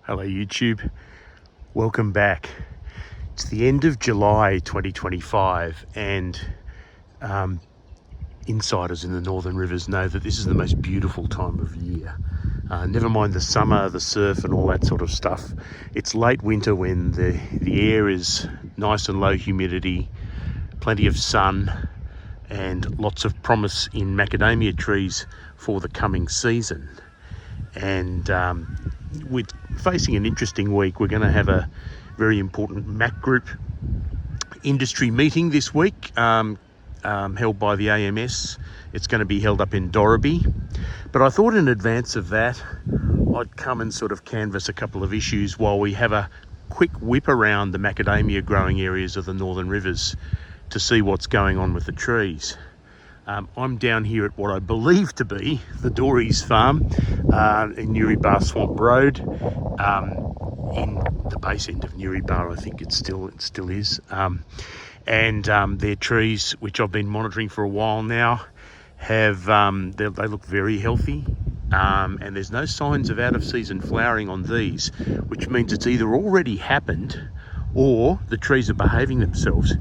Hello YouTube, welcome back. It's the end of July 2025 and insiders in the Northern Rivers know that this is the most beautiful time of year. Never mind the summer, the surf and all that sort of stuff. It's late winter when the air is nice and low humidity, plenty of sun and lots of promise in macadamia trees for the coming season. And we're facing an interesting week. We're going to have a very important MAC group industry meeting this week, held by the AMS. It's going to be held up in Dorreby. But I thought in advance of that, I'd come and sort of canvass a couple of issues while we have a quick whip around the macadamia growing areas of the Northern Rivers to see what's going on with the trees. I'm down here at what I believe to be the Dory's farm in Newrybar Swamp Road, in the base end of Newrybar. I think it still is. And their trees, which I've been monitoring for a while now, have they look very healthy. And there's no signs of out of season flowering on these, which means it's either already happened or the trees are behaving themselves.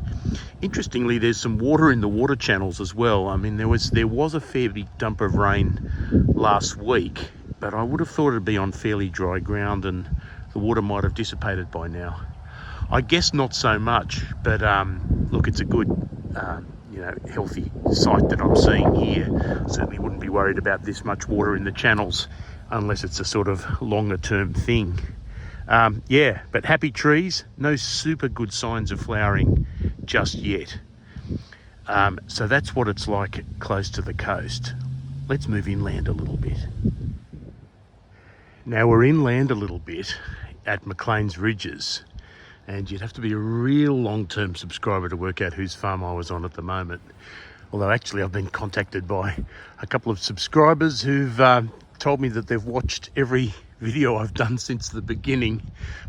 Interestingly, there's some water in the water channels as well. I mean, there was a fair big dump of rain last week, but I would have thought it'd be on fairly dry ground and the water might have dissipated by now. I guess not so much, but look, it's a good, healthy site that I'm seeing here. Certainly wouldn't be worried about this much water in the channels unless it's a sort of longer term thing. But happy trees, no super good signs of flowering just yet. So that's what it's like close to the coast. Let's move inland a little bit. Now we're inland a little bit at McLean's Ridges, and you'd have to be a real long-term subscriber to work out whose farm I was on at the moment. Although actually I've been contacted by a couple of subscribers who've told me that they've watched every video I've done since the beginning.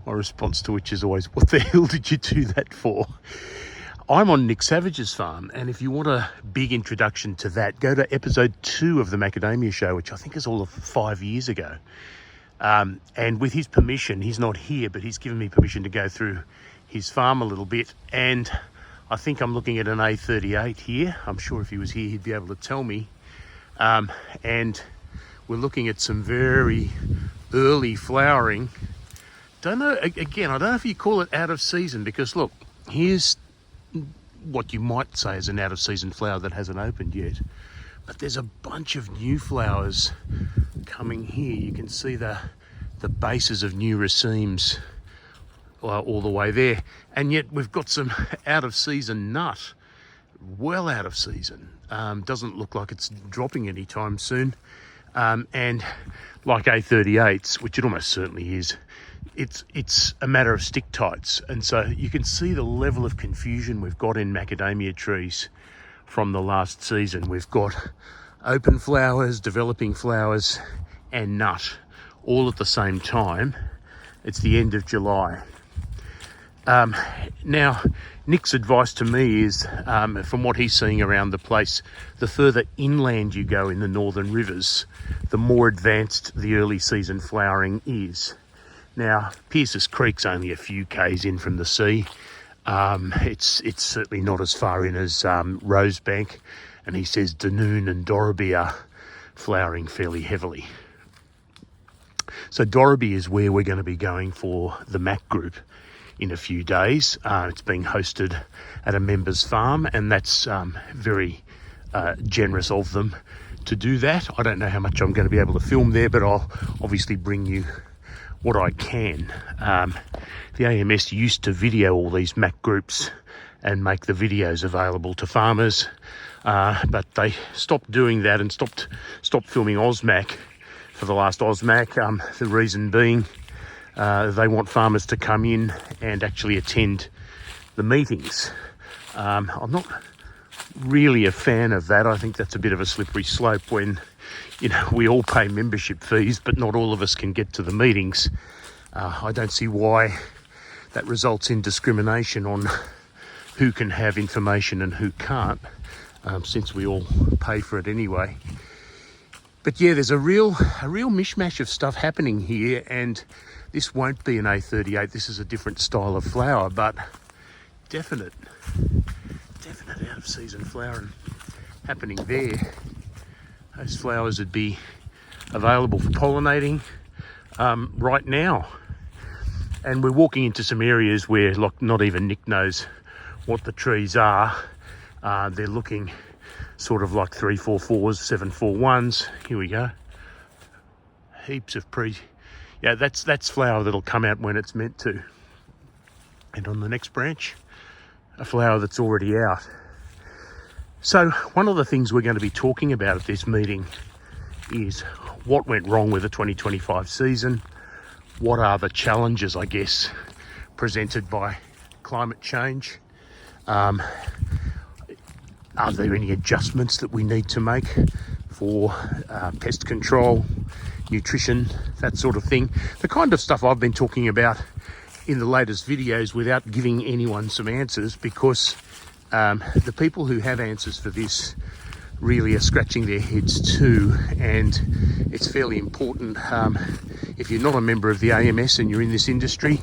My response to which is always, what the hell did you do that for? I'm on Nick Savage's farm, and if you want a big introduction to that, go to episode 2 of the Macadamia show, which I think is all of 5 years ago. And with his permission, he's not here, but he's given me permission to go through his farm a little bit. And I think I'm looking at an A38 here. I'm sure if he was here, he'd be able to tell me. And we're looking at some very early flowering. I don't know if you call it out of season, because look, here's what you might say is an out of season flower that hasn't opened yet, but there's a bunch of new flowers coming here. You can see the bases of new racemes all the way there, and yet we've got some out of season nut, well out of season. Doesn't look like it's dropping anytime soon. And like A38s, which it almost certainly is, it's a matter of stick tights. And so you can see the level of confusion we've got in macadamia trees from the last season. We've got open flowers, developing flowers and nut all at the same time. It's the end of July. Now, Nick's advice to me is, from what he's seeing around the place, the further inland you go in the Northern Rivers, the more advanced the early season flowering is. Now, Pierce's Creek's only a few k's in from the sea. It's certainly not as far in as Rosebank, and he says Dunoon and Dorreby are flowering fairly heavily. So Dorreby is where we're going to be going for the MAC group in a few days. It's being hosted at a member's farm, and that's very generous of them to do that. I don't know how much I'm going to be able to film there, but I'll obviously bring you what I can. The AMS used to video all these MAC groups and make the videos available to farmers, but they stopped doing that and stopped filming AusMac for the last AusMac. The reason being, they want farmers to come in and actually attend the meetings. I'm not really a fan of that. I think that's a bit of a slippery slope when, we all pay membership fees, but not all of us can get to the meetings. I don't see why that results in discrimination on who can have information and who can't, since we all pay for it anyway. But yeah, there's a real mishmash of stuff happening here, and this won't be an A38. This is a different style of flower, but definite out of season flowering happening there. Those flowers would be available for pollinating right now. And we're walking into some areas where not even Nick knows what the trees are. They're looking sort of like 344s, 741s. Here we go. Heaps of yeah, that's flower that'll come out when it's meant to. And on the next branch, a flower that's already out. So one of the things we're going to be talking about at this meeting is what went wrong with the 2025 season. What are the challenges, I guess, presented by climate change? Are there any adjustments that we need to make for pest control, nutrition, that sort of thing? The kind of stuff I've been talking about in the latest videos without giving anyone some answers, because the people who have answers for this really are scratching their heads too, and it's fairly important. If you're not a member of the AMS and you're in this industry,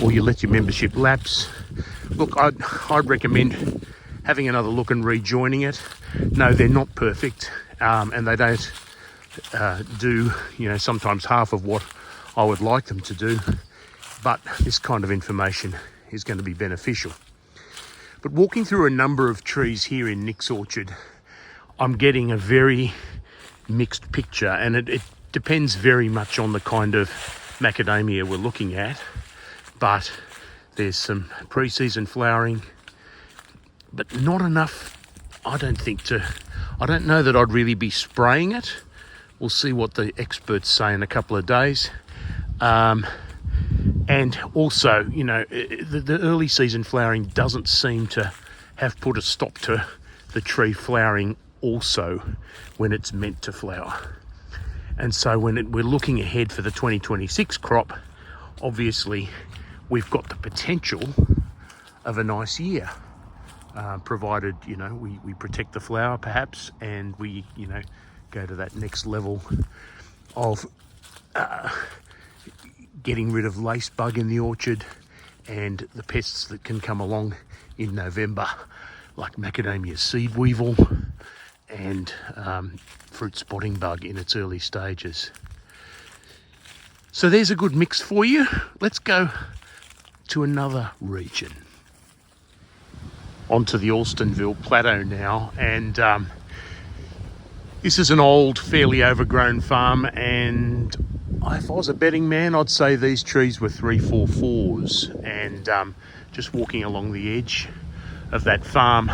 or you let your membership lapse, look, I'd recommend having another look and rejoining it. No, they're not perfect, and they don't do, sometimes half of what I would like them to do, but this kind of information is going to be beneficial. But walking through a number of trees here in Nick's orchard, I'm getting a very mixed picture, and it depends very much on the kind of macadamia we're looking at. But there's some pre-season flowering, but not enough, I don't know that I'd really be spraying it. We'll see what the experts say in a couple of days. And also, the early season flowering doesn't seem to have put a stop to the tree flowering also when it's meant to flower. And so when we're looking ahead for the 2026 crop, obviously we've got the potential of a nice year, provided, we protect the flower perhaps, and we, go to that next level of getting rid of lace bug in the orchard and the pests that can come along in November, like macadamia seed weevil and fruit spotting bug in its early stages. So there's a good mix for you. Let's go to another region. Onto the Alstonville Plateau now, and this is an old, fairly overgrown farm, and if I was a betting man, I'd say these trees were 344s. And just walking along the edge of that farm,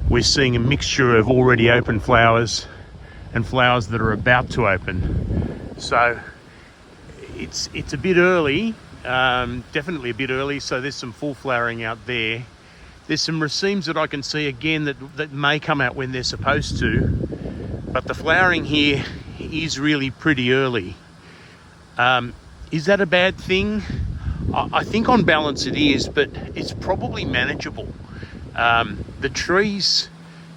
we're seeing a mixture of already open flowers and flowers that are about to open. So it's a bit early, definitely a bit early. So there's some full flowering out there. There's some racemes that I can see again that may come out when they're supposed to, but the flowering here is really pretty early. Is that a bad thing? I think on balance it is, but it's probably manageable. The trees,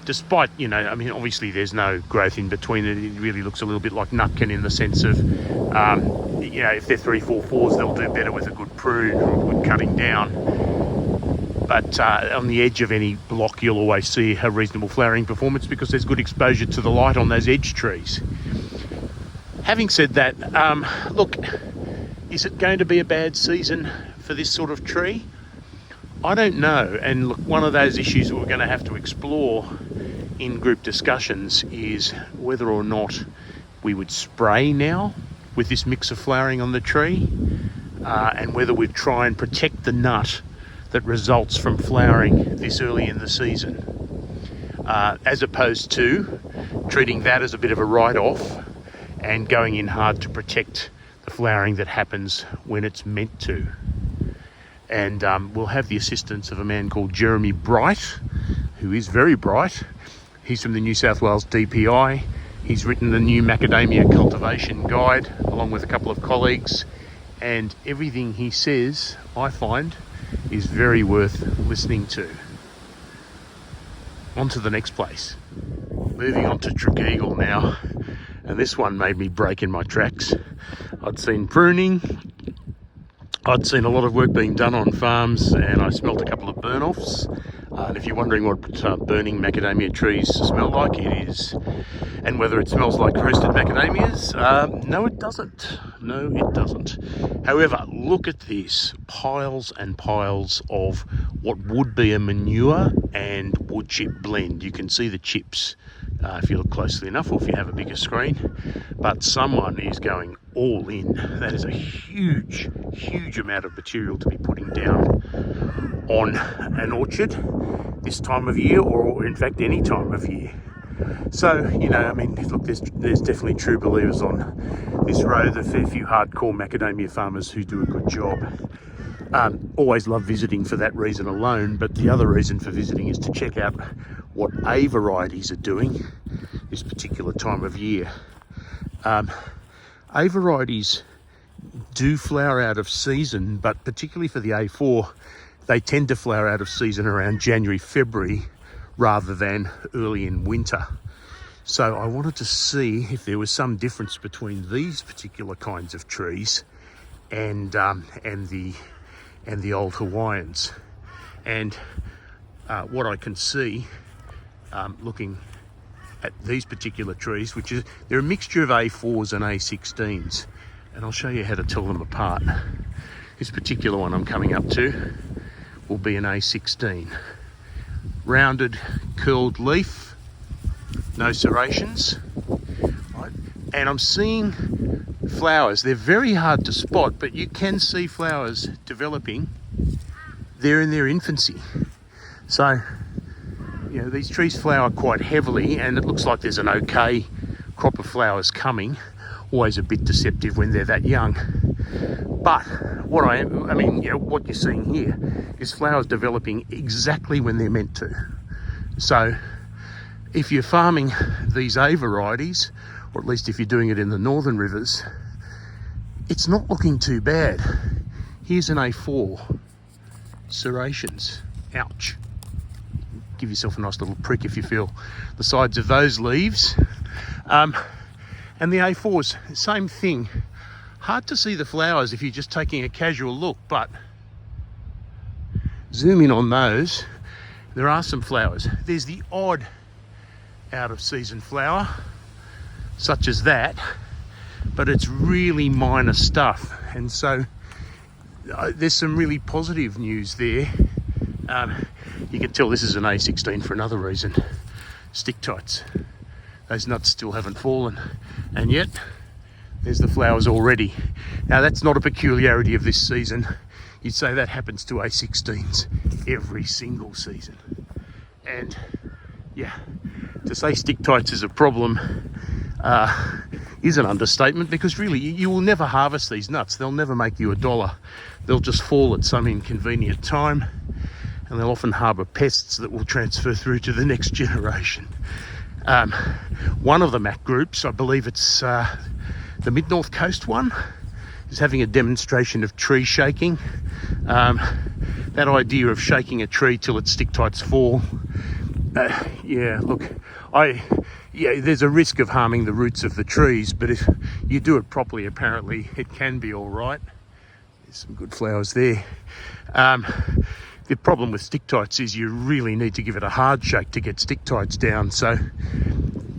despite, obviously there's no growth in between it. It really looks a little bit like nutkin in the sense of, if they're 344s, they'll do better with a good prune or good cutting down. But on the edge of any block, you'll always see a reasonable flowering performance because there's good exposure to the light on those edge trees. Having said that, look, is it going to be a bad season for this sort of tree? I don't know. And look, one of those issues that we're going to have to explore in group discussions is whether or not we would spray now with this mix of flowering on the tree, and whether we'd try and protect the nut that results from flowering this early in the season, as opposed to treating that as a bit of a write-off and going in hard to protect the flowering that happens when it's meant to. And we'll have the assistance of a man called Jeremy Bright, who is very bright. He's from the New South Wales DPI. He's written the new Macadamia cultivation guide along with a couple of colleagues, and everything he says, I find, is very worth listening to. On to the next place. Moving on to Tregeagle now. And this one made me break in my tracks. I'd seen pruning, I'd seen a lot of work being done on farms, and I smelt a couple of burn-offs. And if you're wondering what burning macadamia trees smell like, it is. And whether it smells like roasted macadamias, no it doesn't. No it doesn't. However, look at this. Piles and piles of what would be a manure and wood chip blend. You can see the chips if you look closely enough, or if you have a bigger screen. But someone is going all in. That is a huge, huge amount of material to be putting down on an orchard this time of year, or in fact any time of year. So, you know, I mean, look, there's definitely true believers on this road, a fair few hardcore macadamia farmers who do a good job. Always love visiting for that reason alone, but the other reason for visiting is to check out what A varieties are doing this particular time of year. A varieties do flower out of season, but particularly for the A4, they tend to flower out of season around January, February, rather than early in winter. So I wanted to see if there was some difference between these particular kinds of trees and the old Hawaiians. And what I can see, looking at these particular trees, which is, they're a mixture of A4s and A16s, and I'll show you how to tell them apart. This particular one I'm coming up to will be an A16. Rounded, curled leaf, no serrations, right? And I'm seeing flowers. They're very hard to spot, but you can see flowers developing. They're in their infancy. So, you know, these trees flower quite heavily, and it looks like there's an okay crop of flowers coming. Always a bit deceptive when they're that young. But what you know, what you're seeing here is flowers developing exactly when they're meant to. So if you're farming these A varieties, or at least if you're doing it in the northern rivers, it's not looking too bad. Here's an A4, serrations, ouch. Give yourself a nice little prick if you feel the sides of those leaves. And the A4s, same thing. Hard to see the flowers if you're just taking a casual look, but zoom in on those. There are some flowers. There's the odd out of season flower, such as that, but it's really minor stuff. And so there's some really positive news there. You can tell this is an A16 for another reason. Stick tights. Those nuts still haven't fallen, and yet there's the flowers already. Now that's not a peculiarity of this season. You'd say that happens to A16s every single season. And yeah, to say stick tights is a problem is an understatement, because really you will never harvest these nuts. They'll never make you $1. They'll just fall at some inconvenient time, and they'll often harbour pests that will transfer through to the next generation. One of the MAC groups, I believe it's the Mid-North Coast one, is having a demonstration of tree shaking. That idea of shaking a tree till its stick tights fall. Yeah, look, there's a risk of harming the roots of the trees, but if you do it properly, apparently it can be all right. There's some good flowers there. The problem with stick tights is you really need to give it a hard shake to get stick tights down. So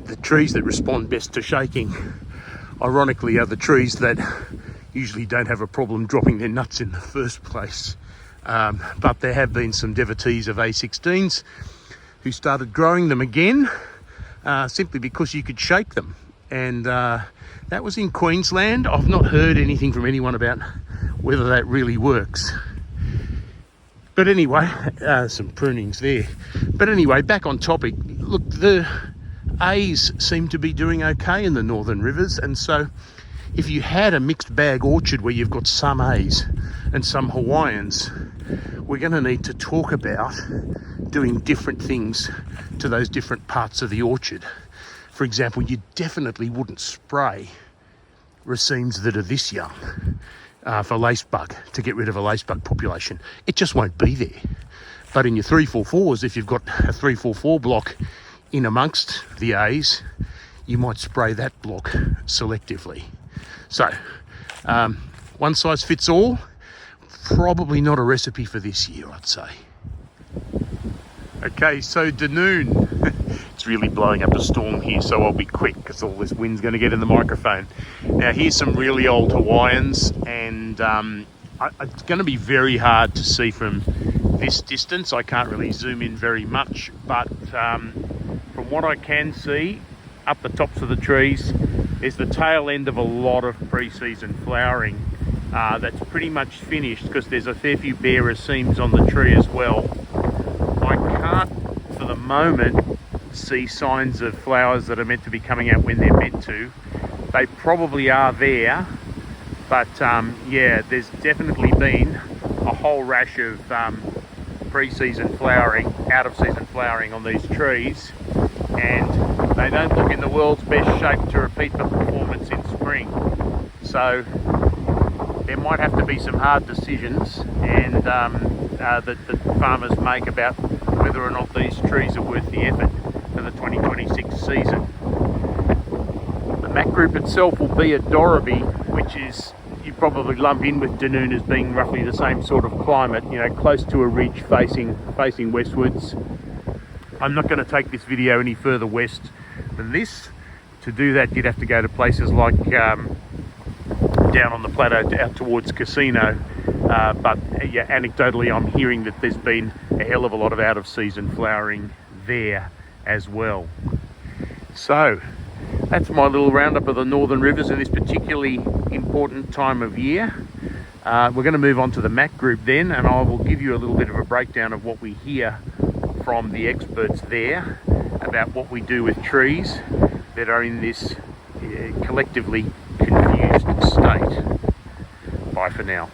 the trees that respond best to shaking, ironically, are the trees that usually don't have a problem dropping their nuts in the first place. But there have been some devotees of A16s who started growing them again simply because you could shake them. And that was in Queensland. I've not heard anything from anyone about whether that really works. But anyway, some prunings there. But anyway, back on topic. Look, the A's seem to be doing okay in the northern rivers, and so if you had a mixed bag orchard where you've got some A's and some Hawaiians, we're going to need to talk about doing different things to those different parts of the orchard. For example, you definitely wouldn't spray racemes that are this young for lacebug, to get rid of a lacebug population. It just won't be there. But in your 344s, if you've got a 344 block in amongst the A's, you might spray that block selectively. So, one size fits all, probably not a recipe for this year, I'd say. Okay, so Dunoon. It's really blowing up a storm here, so I'll be quick because all this wind's going to get in the microphone. Now, here's some really old Hawaiians, and it's going to be very hard to see from this distance. I can't really zoom in very much, but from what I can see, up the tops of the trees is the tail end of a lot of pre-season flowering that's pretty much finished, because there's a fair few bare racemes on the tree as well. I can't, for the moment, see signs of flowers that are meant to be coming out when they're meant to. They probably are there, but yeah, there's definitely been a whole rash of pre-season flowering, out of season flowering on these trees, and they don't look in the world's best shape to repeat the performance in spring. So there might have to be some hard decisions and that farmers make about whether or not these trees are worth the effort for the 2026 season. The Mac group itself will be at Dorreby, which is, you probably lump in with Dunoon as being roughly the same sort of climate, you know, close to a ridge facing westwards. I'm not going to take this video any further west than this. To do that, you'd have to go to places like down on the plateau out towards Casino. But yeah, anecdotally, I'm hearing that there's been a hell of a lot of out of season flowering there as well. So that's my little roundup of the Northern Rivers in this particularly important time of year. We're going to move on to the Mac group then, and I will give you a little bit of a breakdown of what we hear from the experts there about what we do with trees that are in this collectively confused state. Bye for now.